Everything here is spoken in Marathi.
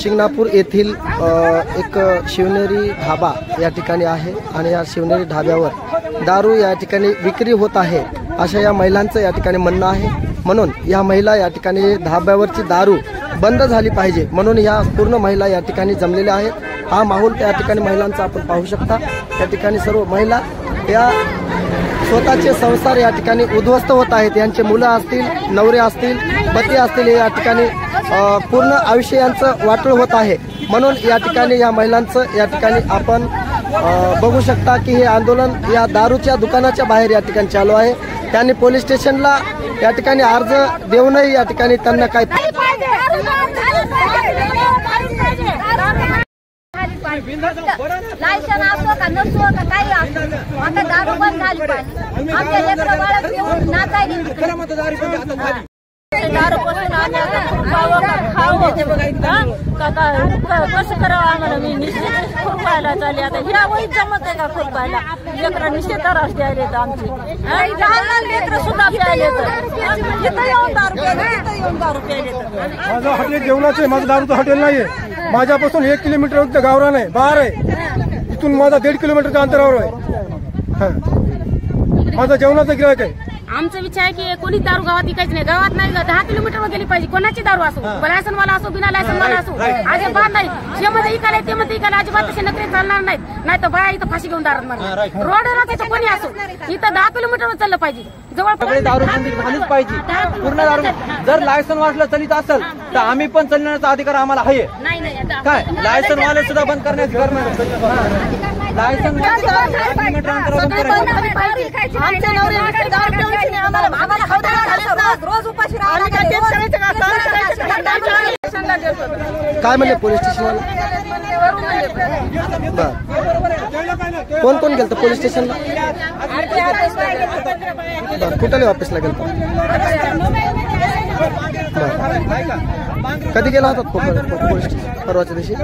शिंगणापूर येथील एक शिवनेरी ढाबा या ठिकाणी आहे आणि या शिवनेरी ढाब्यावर दारू या ठिकाणी विक्री होत आहे अशा या महिलांचं या ठिकाणी म्हणणं आहे। म्हणून या महिला या ठिकाणी ढाब्यावरची दारू बंद झाली पाहिजे म्हणून या पूर्ण महिला या ठिकाणी जमलेल्या आहेत। हा माहोल त्या ठिकाणी महिलांचा आपण पाहू शकता। या ठिकाणी सर्व महिला या स्वतःचे संसार या ठिकाणी उद्ध्वस्त होत आहेत। यांचे मुलं असतील, नवरे असतील, पती असतील, हे या ठिकाणी पूर्ण आयुष्य यांचं वाटोळ होत आहे। म्हणून या ठिकाणी या महिलांचं या ठिकाणी आपण बघू शकता की हे आंदोलन या दारूच्या दुकानाच्या बाहेर या ठिकाणी चालू आहे। त्यांनी पोलीस स्टेशनला या ठिकाणी अर्ज देऊनही या ठिकाणी त्यांना काय लायसन असो का नसो का काही असो आता दारू बंद झाली पाहिजे। आमच्या लेकरं बाळं पिऊन नाचायला दारूपासून आम्ही आता खुरपावं का खावं कसं करावं आम्हाला। मी निश्चित खुरपायला चालली आता ह्या वहीत जमत आहे का खुरपायला। लेकरं निश्चित त्रास द्यायला आमची लहान लहान लेकरं सुद्धा प्यायले इथं येऊन दारू प्यायले। माझं हॉटेल जेवणाचं आहे, माझं दारूचं हॉटेल नाहीये। माझ्यापासून 1 किलोमीटर गावरान आहे, बाहेर आहे। इथून माझा 1.5 किलोमीटरच्या अंतरावर आहे। माझं जेवणाचं गिरायक आहे। आमचा विचार आहे की कोणी दारू गावात विकायची नाही। गावात नाही 10 किलोमीटरवर गेली पाहिजे। कोणाची दारू असो, लायसन वाला असो, बिना लायसन वाला असो, अजिबात नाही। जे मध्ये इकायला ते मध्ये इकायला अजिबात तसे नकरी चालणार नाहीत। नाही तर बाया इथं फाशी घेऊन दारात मारणार। रोडवर त्याचं कोणी असो इथं 10 किलोमीटरवर चाललं पाहिजे। जवळ दारूबंदी झालीच पाहिजे पूर्ण दारू। जर लायसन वाटलं चलित असेल तर आम्ही पण चालण्याचा अधिकार आम्हाला आहे। काय लायसन वाले सुद्धा बंद करण्याची गरज नाही। लायसन काय म्हणले पोलीस स्टेशनला? कोण कोण गेलं पोलीस स्टेशनला? कुठल्या ऑफिसला गेलं? कधी गेला होता पोलीस स्टेशन? परवाच्या दिवशी?